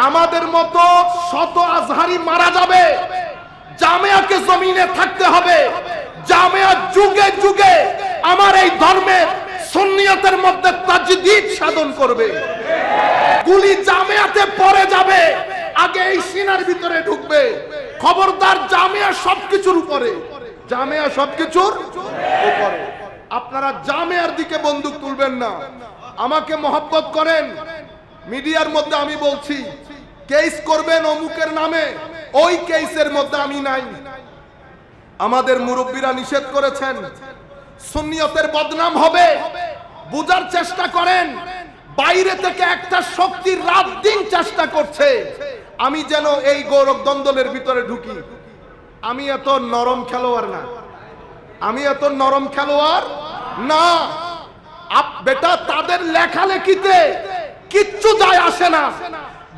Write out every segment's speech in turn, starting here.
আমাদের মতো শত আজহারি মারা যাবে, জামিয়াকে জমিনে থাকতে হবে। জামিয়া যুগে যুগে আমার এই ধর্মের সুন্নিয়তের মধ্যে তাজদীদ সাধন করবে। গুলি জামিয়াতে পড়ে যাবে, আগে এই সিনার ভিতরে ঢুকবে। খবরদার, জামিয়া সবকিছুর উপরে, জামিয়া সবকিছুর উপরে। আপনারা জামিয়ার দিকে বন্দুক তুলবেন না। আমাকে মহব্বত করেন, মিডিয়ার মধ্যে আমি বলছি কেস করবেন অমুকের নামে, ওই কেসের মধ্যে আমি নাই। আমাদের মুরব্বীরা নিষেধ করেছেন, সুন্নিয়তের বদনাম হবে। বুঝার চেষ্টা করেন, বাইরে থেকে একটা শক্তি রাত দিন চেষ্টা করছে আমি যেন এই গৌরব দ্বন্দ্বের ভিতরে ঢুকি। আমি এত নরম খেলোয়াড় না, আমি এত নরম খেলোয়াড় না। বেটা, তাদের লেখালেখিতে কিচ্ছু যায় আসে না।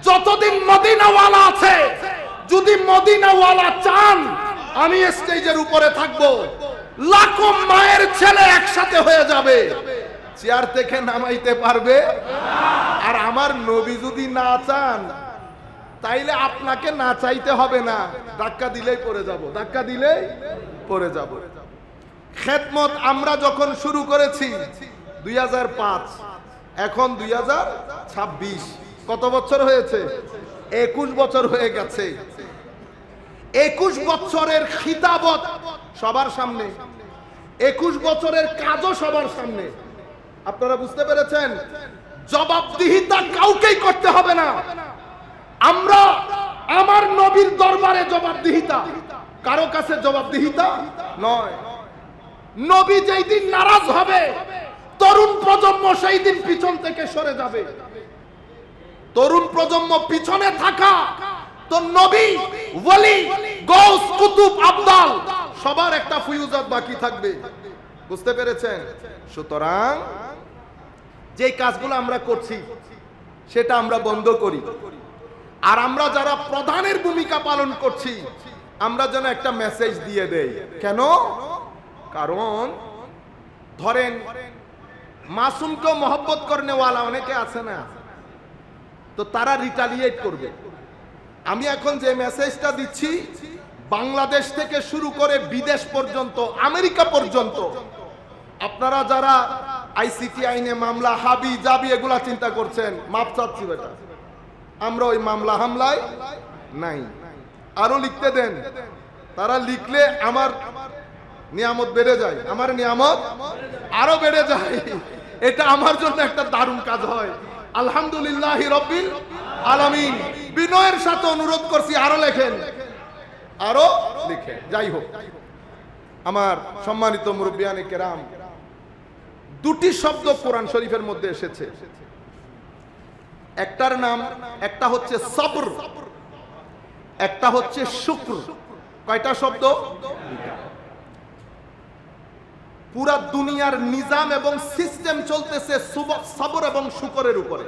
যতদিন মদিনাওয়ালা আছে, যদি মদিনাওয়ালা চান আমি স্টেজের উপরে থাকবো, লাখো মায়ের ছেলে একসাথে হয়ে যাবে, চেয়ার থেকে নামাইতে পারবে। আর আমার নবী যদি না চান, তাইলে আপনাকে না চাইতে হবে না, ধাক্কা দিলেই পড়ে যাব, ধাক্কা দিলেই পড়ে যাব। খেদমত আমরা যখন শুরু করেছি 2005, এখন 2026, কত বছর হয়েছে? 21 বছর হয়ে গেছে। 21 বছরের খিতাবত সবার সামনে, 21 বছরের কাজও সবার সামনে। আপনারা বুঝতে পেরেছেন? জবাবদিহিতা কাউকেই করতে হবে না। আমরা আমার নবীর দরবারে জবাবদিহিতা, কারো কাছে জবাবদিহিতা নয়। নবী যেই দিন নারাজ হবে, তরুণ প্রজন্ম সেই দিন পিছন থেকে সরে যাবে। তরুণ প্রজন্ম পিছনে থাকা তো নবী, ওলি, গৌস, কুতুব, আবদাল সবার একটা ফুয়ুজাত বাকি থাকবে। বুঝতে পেরেছেন? সুতরাং যে কাজগুলো আমরা করছি সেটা আমরা বন্ধ করি। আর আমরা যারা প্রধানের ভূমিকা পালন করছি, আমরা যেন একটা মেসেজ দিয়ে দেই। কেন? কারণ ধরেন মাসুমকে মহব্বত করনেওয়ালা অনেকে আছে না, তো তারা রিটালিয়েট করবে। আমি এখন যে মেসেজটা দিচ্ছি, বাংলাদেশ থেকে শুরু করে বিদেশ পর্যন্ত, আমেরিকা পর্যন্ত, আপনারা যারা আইসিটি আইনে মামলা, হাবি জাবি এগুলা চিন্তা করছেন, মাপ চাচ্ছি বেটা, আমরা ওই মামলা হামলায় নাই। আরো লিখতে দেন, তারা লিখলে আমার নিয়ামত বেড়ে যায়, আমার নিয়ামত আরো বেড়ে যায়। এটা আমার জন্য একটা দারুণ কাজ হয়। আলহামদুলিল্লাহ রাব্বিল আলামিন। বিনয়ের সাথে অনুরোধ করছি, আরো লেখেন, আরো লিখেন। যাই হোক, আমার সম্মানিত মুরব্বিয়ানে কেরাম, দুটি শব্দ কোরআন শরীফের মধ্যে এসেছে। একটার নাম, একটা হচ্ছে সবর, একটা হচ্ছে শুকর। কয়টা শব্দ? পুরা দুনিয়ার নিজাম এবং সিস্টেম চলতেছে সবর এবং শুকরের উপরে।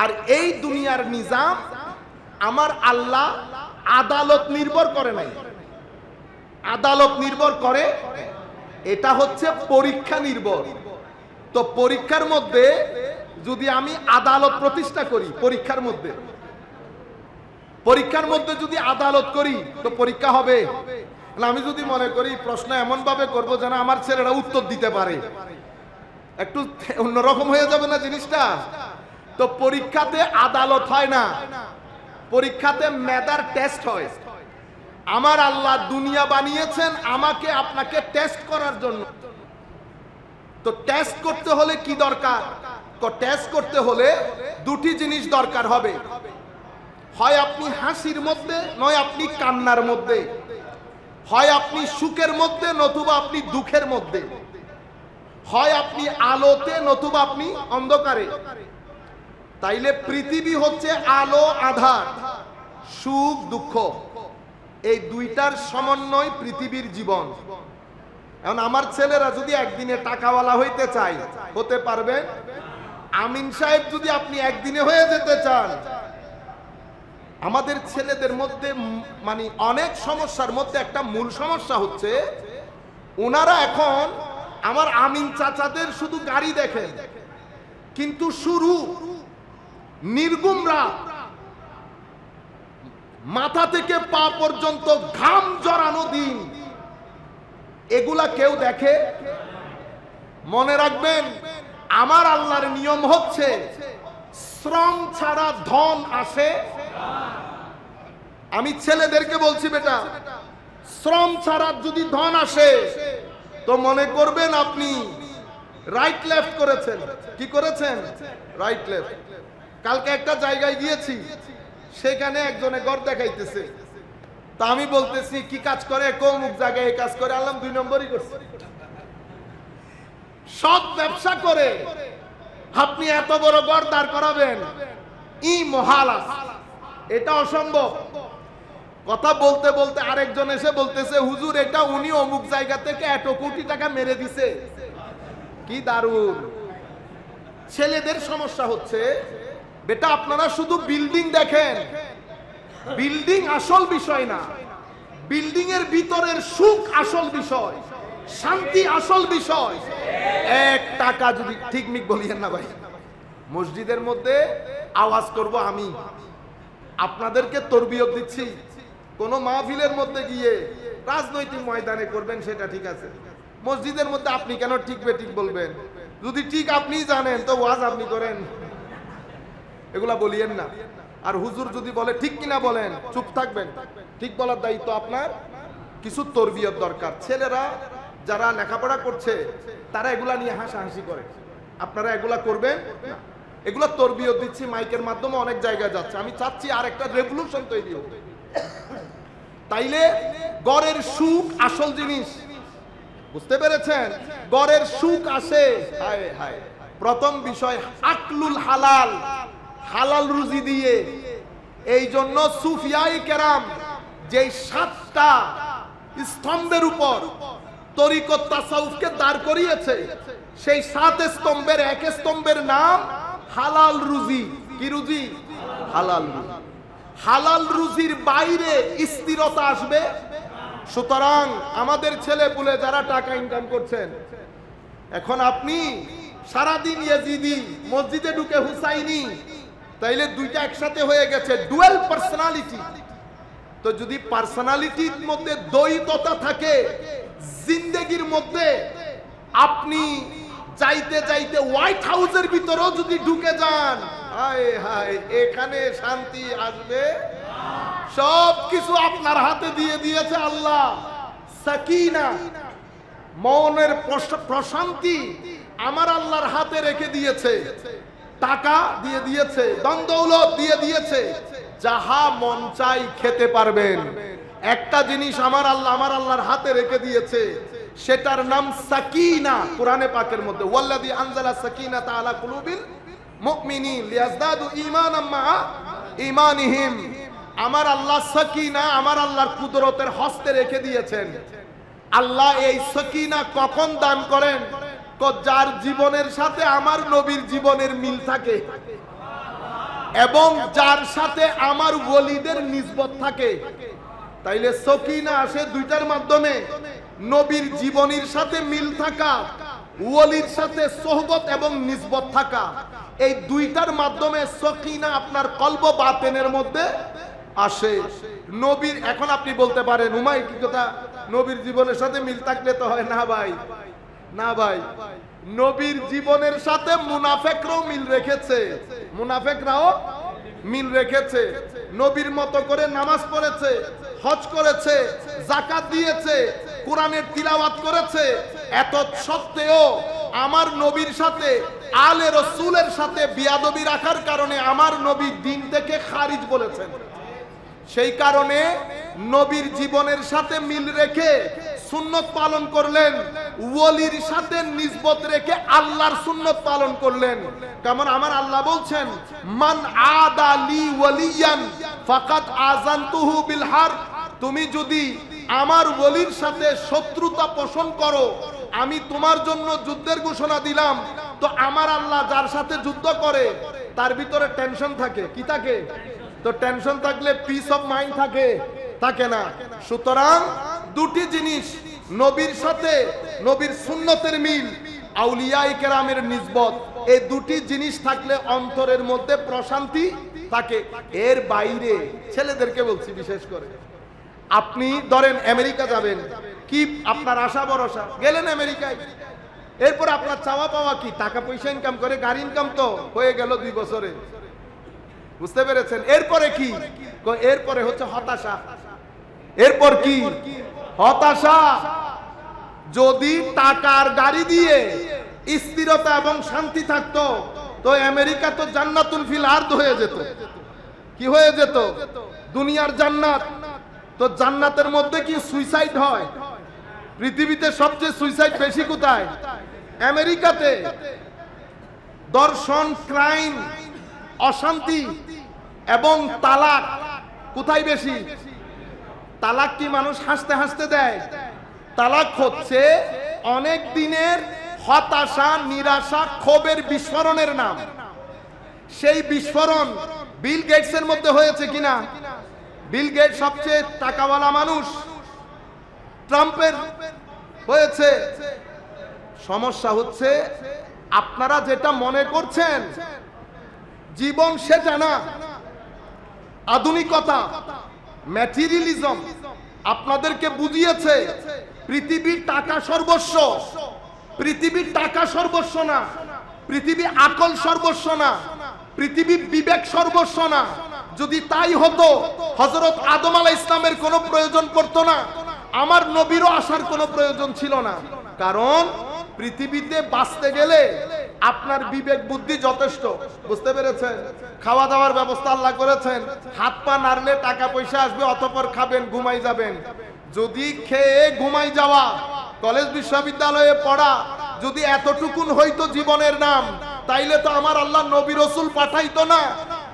আর এই দুনিয়ার নিজাম আমার আল্লাহ আদালত নির্ভর করে নাই, আদালত নির্ভর করে, এটা হচ্ছে পরীক্ষা নির্ভর। তো পরীক্ষার মধ্যে যদি আমি আদালত প্রতিষ্ঠা করি, পরীক্ষার মধ্যে যদি আদালত করি তো পরীক্ষা হবে। আমি যদি মনে করি প্রশ্ন এমন ভাবে করবো যেন আমার ছেলেরা উত্তর দিতে পারে, একটু অন্যরকম হয়ে যাবে না জিনিসটা? তো পরীক্ষাতে আদালত হয় না, পরীক্ষাতে মেধার টেস্ট হয়। আমার আল্লাহ দুনিয়া বানিয়েছেন আমাকে আপনাকে টেস্ট করার জন্য। তো টেস্ট করতে হলে কি দরকার? তো টেস্ট করতে হলে দুটি জিনিস দরকার হবে, হয় আপনি হাসির মধ্যে, নয় আপনি কান্নার মধ্যে, হয় আপনি সুখের মধ্যে, নতুবা আপনি দুঃখের মধ্যে, হয় আপনি আলোতে, নতুবা আপনি অন্ধকারে। তাইলে পৃথিবী হচ্ছে আলো আধার, সুখ দুঃখ, এই দুইটার সমন্বয় পৃথিবীর জীবন। এখন আমার ছেলেরা যদি একদিনে টাকাওয়ালা হইতে চায়, হতে পারবে? আমিন সাহেব যদি আপনি একদিনে হয়ে যেতে চান, আমাদের ছেলেদের মধ্যে মানে অনেক সমস্যার মধ্যে একটা মূল সমস্যা হচ্ছে ওনারা এখন আমার আমিন চাচাদের শুধু গাড়ি দেখেন, কিন্তু শুরু নির্গুম রাত, মাথা থেকে পা পর্যন্ত ঘাম জড়ানো দিন, এগুলা কেউ দেখে? মনে রাখবেন, আমার আল্লাহর নিয়ম হচ্ছে শ্রম ছাড়া ধন আসে। আমি ছেলেদেরকে বলছি, বেটা, শ্রম ছাড়া যদি ধন আসে তো মনে করবেন আপনি রাইট লেফট করেছেন। কি করেছেন? Right left. কালকে একটা জায়গায় গিয়েছি, সেখানে একজনে ঘর দেখাইতেছে, তা আমি বলতেছি কি কাজ করে? কোমুক জায়গায় কাজ করে। আল্লাহ 2 নম্বরই করছে। সৎ ব্যবসা করে আপনি এত বড় ঘর দাঁড় করাবেন, ই মহালাস, এটা অসম্ভব। কথা বলতে বলতে আরেকজন এসে বলতেছে, হুজুর এটা উনি অমুক জায়গা থেকে এত কোটি টাকা মেরে দিছে। কি দারুণ! ছেলেদের সমস্যা হচ্ছে, বেটা আপনারা শুধু বিল্ডিং দেখেন, বিল্ডিং আসল বিষয় না, বিল্ডিং এর ভিতরের সুখ আসল বিষয়, শান্তি আসল বিষয়। 1 টাকা যদি, ঠিক মিক বলিয়েন না ভাই, মসজিদের মধ্যে আওয়াজ করব আমি, আপনাদেরকে তরবিয়ত দিচ্ছি। কোন মাহফিলের মধ্যে গিয়ে রাজনৈতিক ময়দানে করবেন সেটা ঠিক আছে, মসজিদের মধ্যে আপনি কেন ঠিক বেঠিক বলবেন? যদি ঠিক আপনি জানেন তো ওয়াজ আপনি করেন, এগুলা বলিয়েন না। আর হুজুর যদি বলে ঠিক কিনা বলেন, চুপ থাকবেন। ঠিক বলার দায়িত্ব আপনার। কিছু তরবিয়ত দরকার। ছেলেরা যারা লেখাপড়া করছে তারা এগুলা নিয়ে হাসাহাসি করে, আপনারা এগুলা করবেন না। এগুলা তরবিয়ত দিচ্ছি, মাইকের মাধ্যমে অনেক জায়গায় যাচ্ছে। আমি চাচ্ছি আর একটা রেভলিউশন তৈরি হোক। তাইলে গড়ের সুখ আসল জিনিস, বুঝতে পেরেছেন? গড়ের সুখ আসে হায় হায় প্রথম বিষয় আকলুল হালাল, হালাল রুজি দিয়ে। এই জন্য সুফিয়ায়ে কেরাম যেই 7টা স্তম্ভের উপর তরিকত তাসাউফকে দাঁড় করিয়েছে, সেই 7 স্তম্ভের 1 স্তম্ভের নাম হালাল রুজি। কি রুজি? হালাল রুজি। হালাল রুজির বাইরে স্থিরতা আসবে। সুতরাং আমাদের ছেলে পুলে যারা টাকা ইনকাম করছেন, এখন আপনি সারাদিন ইয়াজিদি, মসজিদে ঢুকে হুসাইনি, তাইলে দুইটা একসাথে হয়ে গেছে, ডুয়াল পার্সোনালিটি। তো যদি পার্সোনালিটির মধ্যে দ্বৈততা থাকে, জিন্দেগির মধ্যে আপনি যাইতে যাইতে হোয়াইট হাউসের ভিতরেও যদি ঢুকে যান, হায় হায় এখানে শান্তি আসবে? সব কিছু আপনার হাতে দিয়ে দিয়েছে আল্লাহ। সাকিনা, মনের প্রশান্তি আমার আল্লাহর হাতে রেখে দিয়েছে। টাকা দিয়ে দিয়েছে, ধন দৌলত দিয়ে দিয়েছে, যাহা মন চাই খেতে পারবেন। একটা জিনিস আমার আল্লাহর হাতে রেখে দিয়েছে, সেটার নাম সাকিনা। কোরআনে পাকের মধ্যে ওয়াল্লাযী আনজালা সাকিনাতা আলা কুলুবিল মুমিনিন লিয়াজদাদু ঈমানাম মা ঈমানিহিম। আমার আল্লাহ সাকিনা আমার আল্লাহর কুদরতের হস্তে রেখে দিয়েছেন। আল্লাহ এই সাকিনা কখন দান করেন? যার জীবনের সাথে আমার নবীর জীবনের মিল থাকে এবং যার সাথে আমার ওলিদের নিসবত থাকে। তাইলে সকিনা আসে দুইটার মাধ্যমে, নবীর জীবনীর সাথে মিল থাকা, ওলির সাথে সোহবত এবং নিসবত থাকা। এই দুইটার মাধ্যমে সকিনা আপনার কলব বাতেনের মধ্যে আসে। নবীর, এখন আপনি বলতে পারেন উমাই কি কথা, নবীর জীবনের সাথে মিল থাকলে তো হয় না ভাই, না ভাই। নবীর জীবনের সাথে মুনাফেকরাও মিল রেখেছে, মুনাফেকরাও মিল রেখেছে। নবীর মতো করে নামাজ পড়েছে, হজ করেছে, যাকাত দিয়েছে, কোরআনের তিলাওয়াত করেছে। এত সত্ত্বেও আমার নবীর সাথে, আলে রসুলের সাথে বিয়াদবি রাখার কারণে আমার নবী দিন থেকে খারিজ বলেছেন। সেই কারণে নবীর জীবনের সাথে মিল রেখে সুন্নত পালন করলেন, ওলির সাথে নিসবত রেখে আল্লাহর সুন্নত পালন করলেন। কারণ আমার আল্লাহ বলছেন, মান আদা লি ওয়ালিয়ান ফাকাদ আযানতুহু বিল হারব। তুমি যদি আমার ওলির সাথে শত্রুতা পোষণ করো, আমি তোমার জন্য যুদ্ধের ঘোষণা দিলাম। তো আমার আল্লাহ যার সাথে যুদ্ধ করে তার ভিতরে টেনশন থাকে, কি থাকে? তো টেনশন থাকলে পিস অফ মাইন্ড থাকে না। সুতরাং দুটি জিনিস, নবীর সাথে নবীর সুন্নতের মিল আউলিয়ায়ে কেরামের নিসবত, এই দুটি জিনিস থাকলে অন্তরের মধ্যে প্রশান্তি থাকে। এর বাইরে ছেলেদেরকে বলছি বিশেষ করে, আপনি ধরেন আমেরিকা যাবেন, কি আপনার আশা ভরসা, গেলেন আমেরিকায়, এরপর আপনার চাওয়া পাওয়া কি? টাকা পয়সা ইনকাম করে, গাড়ি ইনকাম তো হয়ে গেল 2 বছরে, বুঝতে পেরেছেন? এরপরে কি? এরপরে হচ্ছে হতাশা। এরপর কি? হতাশা। যদি টাকার গাড়ি দিয়ে স্থিরতা এবং শান্তি থাকতো তো আমেরিকা তো জান্নাতুল ফিল আরদ হয়ে যেত। কি হয়ে যেত? দুনিয়ার জান্নাত। তো জান্নাতের মধ্যে কি সুইসাইড হয়? পৃথিবীতে সবচেয়ে সুইসাইড বেশি কোথায়? আমেরিকাতে। দর্শন, ক্রাইম, অশান্তি এবং তালাক কোথায় বেশি? তালাক কি মানুষ হাসতে হাসতে দেয়? তালাক হচ্ছে অনেক দিনের হতাশা, নিরাশা, ক্ষোভের বিস্ফোরণের নাম। সেই বিস্ফোরণ বিল গেটসের মধ্যে হয়েছে কিনা? বিল গেট সবচেয়ে টাকাওয়ালা মানুষ, ট্রাম্পের হয়েছে। সমস্যা হচ্ছে আপনারা যেটা মনে করছেন জীবন সেটা না। আধুনিকতা, ম্যাটেরিয়ালিজম আপনাদেরকে বুঝিয়েছে পৃথিবীর টাকা সর্বস্ব। পৃথিবীর টাকা সর্বস্ব না, পৃথিবী আকল সর্বস্ব না, পৃথিবী বিবেক সর্বস্ব না। যদি তাই হতো হযরত আদম আলাইহিস ইসলামের কোনো প্রয়োজন পড়তো না, আমার নবীরও আসার কোনো প্রয়োজন ছিল না। কারণ পৃথিবীতে বাঁচতে গেলে আপনার বিবেক বুদ্ধি যথেষ্ট, বুঝতে পেরেছেন? খাওয়া দাওয়ার ব্যবস্থা আল্লাহ করেছেন, হাত পা নাড়লে টাকা পয়সা আসবে, অতঃপর খাবেন, ঘুমাই যাবেন। যদি খেয়ে ঘুমাই যাওয়া, কলেজ বিশ্ববিদ্যালয়ে পড়া যদি এতটুকুন হইতো জীবনের নাম, তাইলে তো আমার আল্লাহ নবী রাসূল পাঠাইতো না,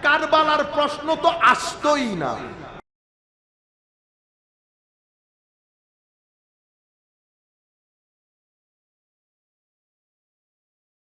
কারবালার প্রশ্ন তো আসতোই না।